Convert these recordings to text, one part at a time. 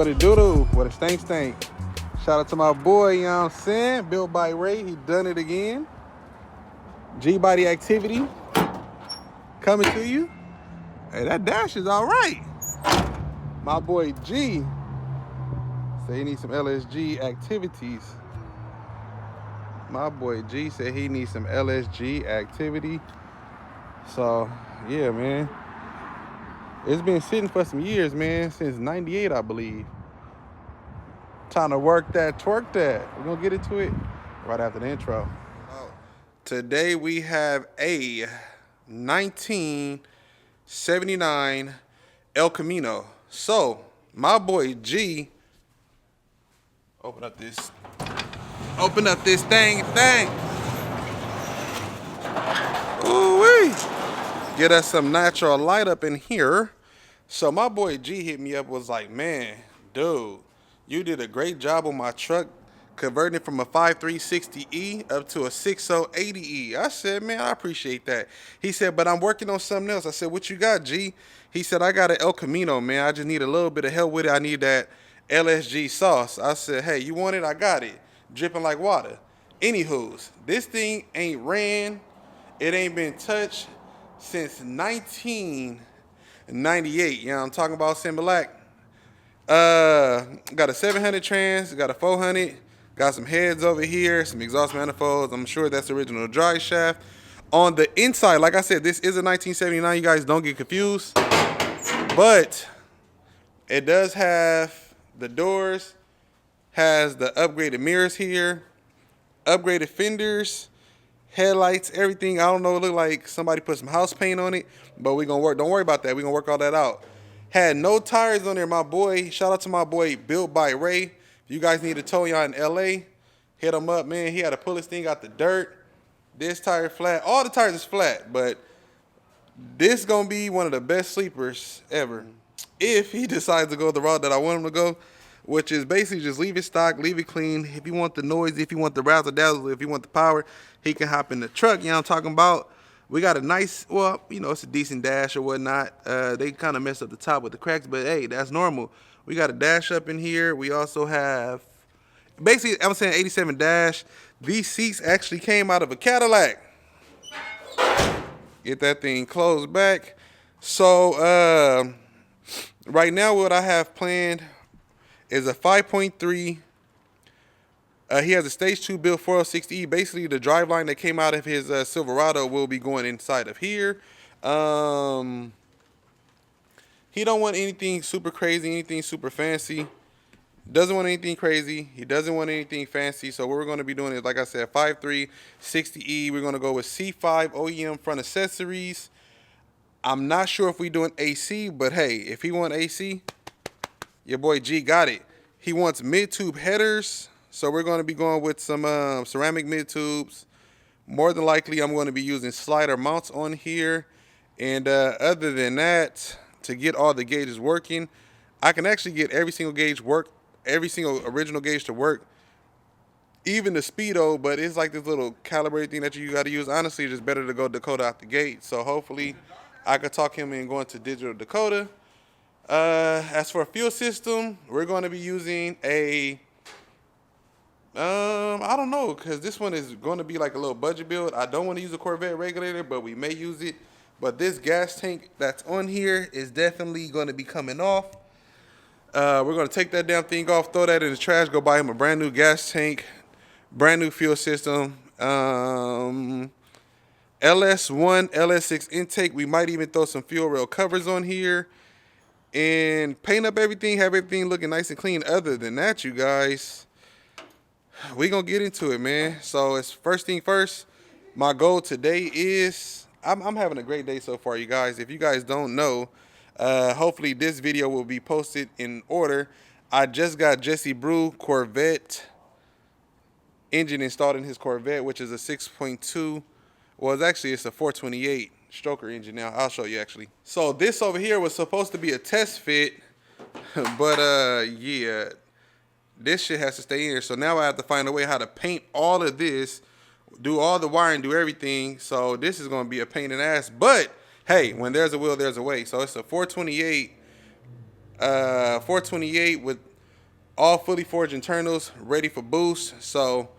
What it do? What it stink? Shout out to my boy, you know what I'm saying? Built by Ray, he done it again. G-Body activity coming to you. Hey, that dash is all right. My boy G said he needs some LSG activities. My boy G said he needs some LSG activity. So, yeah, man. It's been sitting for some years, man, since 98, I believe. Time to work that, twerk that. We're going to get into it right after the intro. Today we have a 1979 El Camino. So, my boy G, open up this thing. Ooh-wee. Get us some natural light up in here. So my boy G hit me up, was like, man, dude, you did a great job on my truck converting it from a 5360E up to a 6080E. I said, man, I appreciate that. He said, but I'm working on something else. I said, what you got, G? He said, I got an El Camino, man. I just need a little bit of help with it. I need that LSG sauce. I said, hey, you want it? I got it. Dripping like water. Anywho's, this thing ain't ran. It ain't been touched since 1998. You know what I'm talking about, Sim Black? Got a 700 trans, got a 400, got some heads over here, some exhaust manifolds. I'm sure that's the original drive shaft. On the inside, like I said, this is a 1979. You guys don't get confused. But it does have the doors, has the upgraded mirrors here, upgraded fenders, headlights, everything. I don't know, it looked like somebody put some house paint on it, but we're gonna work. Don't worry about that. We're gonna work all that out. Had no tires on there, my boy. Shout out to my boy Built by Ray. If you guys need a tow y'all in LA, hit him up, man. He had to pull this thing out the dirt. This tire flat. All the tires is flat, but this gonna be one of the best sleepers ever. If he decides to go the route that I want him to go, which is basically just leave it stock, leave it clean. If you want the noise, if you want the razzle dazzle, if you want the power, he can hop in the truck. You know what I'm talking about? We got a nice, well, you know, it's a decent dash or whatnot. They kind of messed up the top with the cracks, but hey, that's normal. We got a dash up in here. We also have, basically, I'm saying 87 dash. These seats actually came out of a Cadillac. Get that thing closed back. So, right now what I have planned is a 5.3. He has a stage 2 built 4060E. Basically, the driveline that came out of his Silverado will be going inside of here. He don't want anything super crazy, anything super fancy. Doesn't want anything crazy. He doesn't want anything fancy. So what we're going to be doing is, like I said, 5360E. We're going to go with C5 OEM front accessories. I'm not sure if we're doing AC, but hey, if he wants AC, your boy G got it. He wants mid-tube headers. So we're going to be going with some ceramic mid-tubes. More than likely, I'm going to be using slider mounts on here. And other than that, to get all the gauges working, I can actually get every single gauge work, every single original gauge to work, even the speedo, but it's like this little calibrated thing that you got to use. Honestly, it's just better to go Dakota out the gate. So hopefully, I could talk him in going to digital Dakota. As for a fuel system, we're going to be using a I don't know, because this one is going to be like a little budget build. I don't want to use a Corvette regulator, but we may use it. But this gas tank that's on here is definitely going to be coming off. We're going to take that damn thing off, throw that in the trash, go buy him a brand new gas tank, brand new fuel system. LS1, LS6 intake. We might even throw some fuel rail covers on here and paint up everything, have everything looking nice and clean. Other than that, you guys, we gonna get into it, man. So it's first thing first. My goal today is, I'm having a great day so far, you guys. If you guys don't know, hopefully this video will be posted in order. I just got Jesse Brew Corvette engine installed in his Corvette, which is a 6.2. Well, it's a 428 stroker engine now. I'll show you actually. So this over here was supposed to be a test fit, but yeah. This shit has to stay in here. So now I have to find a way how to paint all of this, do all the wiring, do everything. So this is going to be a pain in the ass. But, hey, when there's a will, there's a way. So it's a 428 with all fully forged internals, ready for boost. So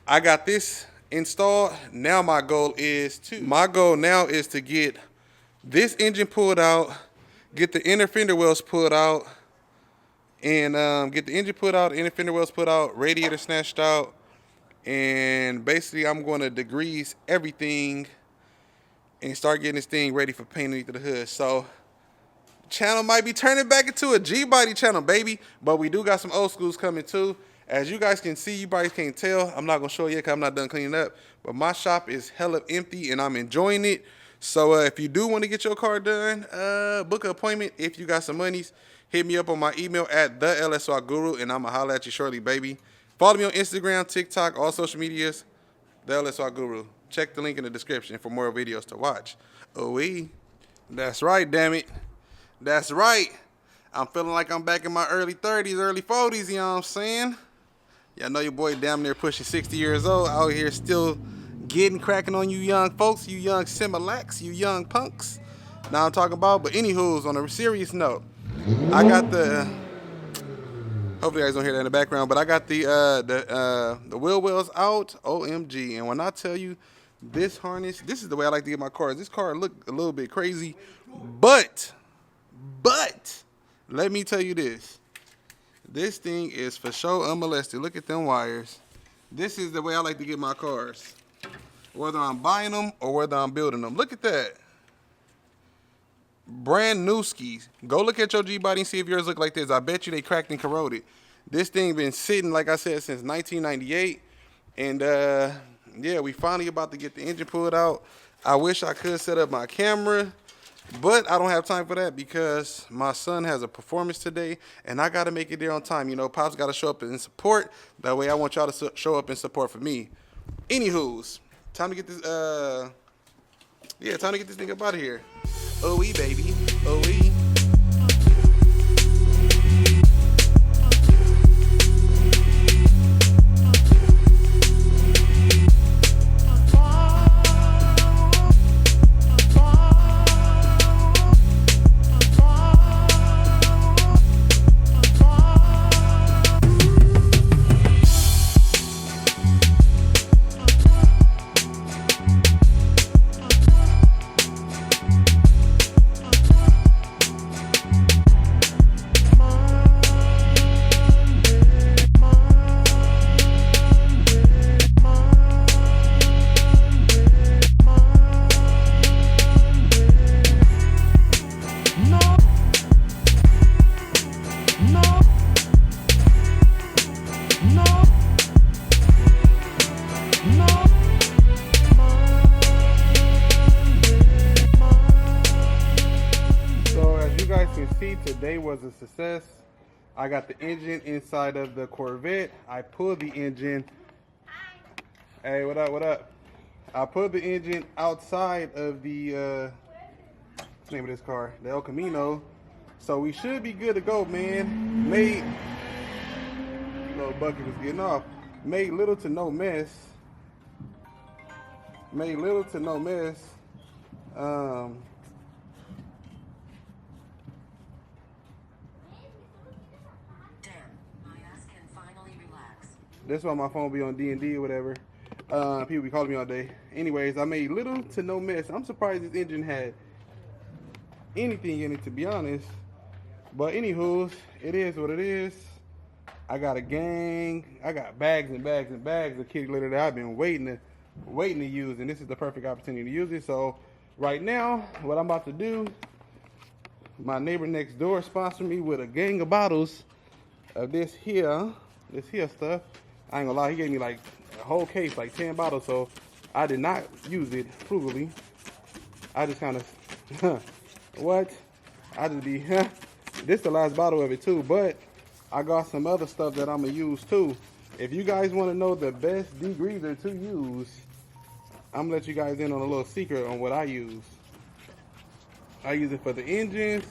I got this installed. Now my goal now is to get this engine pulled out, get the inner fender wells pulled out, and get the engine put out, inner fender wells put out, radiator snatched out, and basically I'm going to degrease everything and start getting this thing ready for paint underneath the hood. So channel might be turning back into a G-body channel, baby, but we do got some old schools coming too. As you guys can see, you probably can't tell, I'm not gonna show you because I'm not done cleaning up, but my shop is hella empty and I'm enjoying it. So if you do want to get your car done, book an appointment. If you got some monies, hit me up on my email at thelsswapguru, and I'm gonna holler at you shortly, baby. Follow me on Instagram, TikTok, all social medias, thelsswapguru. Check the link in the description for more videos to watch. Oh-wee. That's right, damn it. That's right. I'm feeling like I'm back in my early 30s, early 40s, you know what I'm saying? Y'all know your boy damn near pushing 60 years old, out here still getting cracking on you young folks, you young Similacs, you young punks. Now I'm talking about, but anywho's, on a serious note, I got the, hopefully you guys don't hear that in the background, but I got the wheel wells out, OMG. And when I tell you this harness, this is the way I like to get my cars. This car look a little bit crazy, but let me tell you this. This thing is for sure unmolested. Look at them wires. This is the way I like to get my cars, whether I'm buying them or whether I'm building them. Look at that. Brand new skis. Go look at your G-body and see if yours look like this. I bet you they cracked and corroded. This thing been sitting, like I said, since 1998. And yeah, we finally about to get the engine pulled out. I wish I could set up my camera, but I don't have time for that because my son has a performance today and I got to make it there on time. You know, Pops got to show up and support. That way I want y'all to show up and support for me. Anywho's, time to get this, yeah, time to get this thing up out of here. OE, baby. OE. Today was a success. I got the engine inside of the Corvette. I pulled the engine. Hey, what up, what up? I put the engine outside of the, what's the name of this car? The El Camino. So we should be good to go, man. Little bucket was getting off. Made little to no mess. Made little to no mess. That's why my phone be on D&D or whatever. People be calling me all day. Anyways, I made little to no mess. I'm surprised this engine had anything in it, to be honest. But anywho, it is what it is. I got a gang. I got bags and bags and bags of kitty litter that I've been waiting to use, and this is the perfect opportunity to use it. So right now, what I'm about to do, my neighbor next door sponsored me with a gang of bottles of this here stuff. I ain't gonna lie, he gave me like a whole case, like 10 bottles, so I did not use it frugally. I just kind of, what? I just be, this is the last bottle of it too, but I got some other stuff that I'm gonna use too. If you guys wanna know the best degreaser to use, I'm gonna let you guys in on a little secret on what I use. I use it for the engines.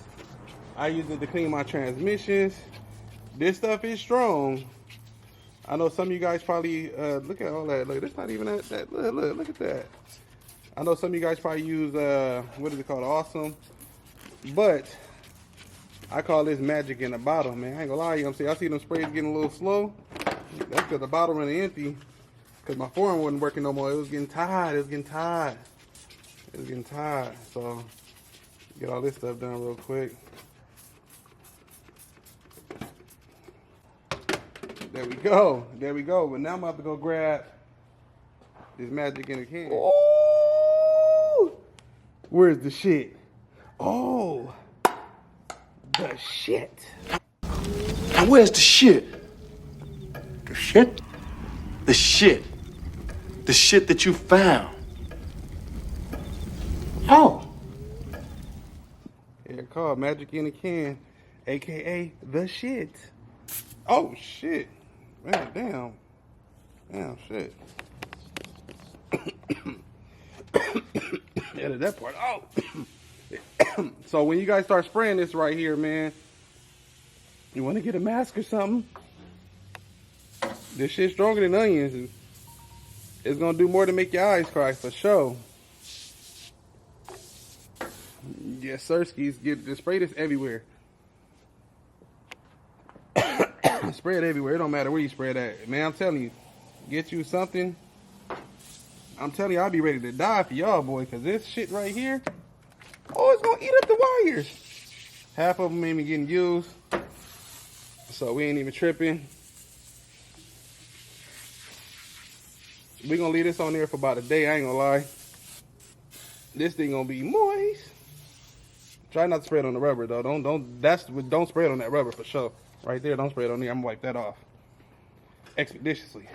I use it to clean my transmissions. This stuff is strong. I know some of you guys probably, look at all that. Look, that's not even that. Look at that. I know some of you guys probably use, what is it called? Awesome. But I call this magic in the bottle, man. I ain't gonna lie, you know what I'm saying? I see them sprays getting a little slow. That's because the bottle running empty. Because my form wasn't working no more. It was getting tired. It was getting tired. It was getting tired. So, get all this stuff done real quick. There we go. There we go. But now I'm about to go grab this magic in a can. Oh! Where's the shit? Oh! The shit. Now where's the shit? The shit? The shit. The shit that you found. Oh. Yeah, called Magic in a Can, aka the shit. Oh shit. Man, damn. Damn shit. Edit that part out. So when you guys start spraying this right here, man, you want to get a mask or something? This shit's stronger than onions. It's gonna do more to make your eyes cry for sure. Yes, sir, skis. Just spray this everywhere. Spray it everywhere. It don't matter where you spray it at. Man, I'm telling you, get you something. I'm telling you, I'll be ready to die for y'all, boy, because this shit right here, oh, it's going to eat up the wires. Half of them ain't even getting used, so we ain't even tripping. We're going to leave this on there for about a day, I ain't going to lie. This thing going to be moist. Try not to spray it on the rubber, though. Don't spray it on that rubber for sure. Right there, don't spray it on there. I'm going to wipe that off expeditiously.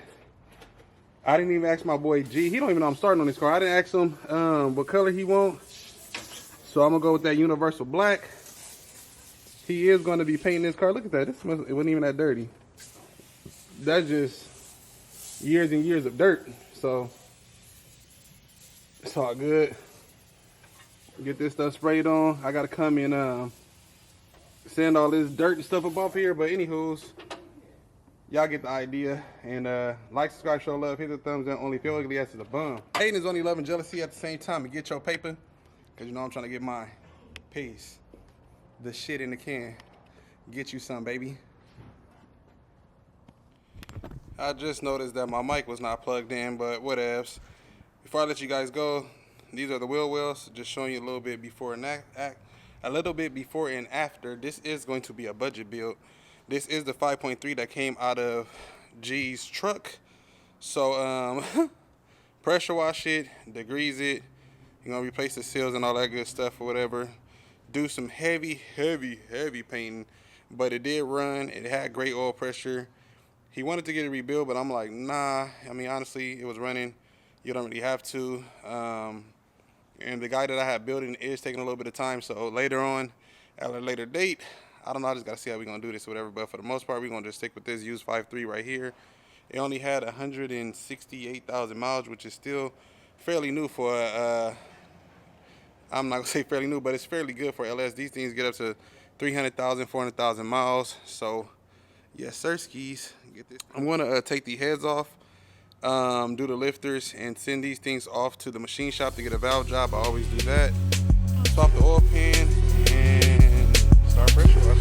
I didn't even ask my boy G. He don't even know I'm starting on this car. I didn't ask him what color he want. So I'm going to go with that universal black. He is going to be painting this car. Look at that. It wasn't even that dirty. That's just years and years of dirt. So it's all good. Get this stuff sprayed on. I got to come and send all this dirt and stuff up off here. But anywho's, y'all get the idea. And like, subscribe, show love, hit the thumbs up. Only if your ugly ass is a bum. Hating is only love and jealousy at the same time. And get your paper, because you know I'm trying to get mine. Peace. The shit in the can. Get you some, baby. I just noticed that my mic was not plugged in, but whatevs. Before I let you guys go, these are the wheel wells. Just showing you a little bit before and after. This is going to be a budget build. This is the 5.3 that came out of G's truck. So pressure wash it, degrease it. You're gonna replace the seals and all that good stuff or whatever. Do some heavy painting, but it did run. It had great oil pressure. He wanted to get it rebuilt, but I'm like, nah. I mean, honestly, it was running. You don't really have to. And the guy that I had building is taking a little bit of time. So later on, at a later date, I don't know. I just got to see how we're going to do this or whatever. But for the most part, we're going to just stick with this used 5.3 right here. It only had 168,000 miles, which is still fairly new for, I'm not going to say fairly new, but it's fairly good for LS. These things get up to 300,000, 400,000 miles. So, yes, sir, skis. Get this. I'm going to take the heads off. Do the lifters and send these things off to the machine shop to get a valve job. I always do that. Swap the oil pan and start pressure washing.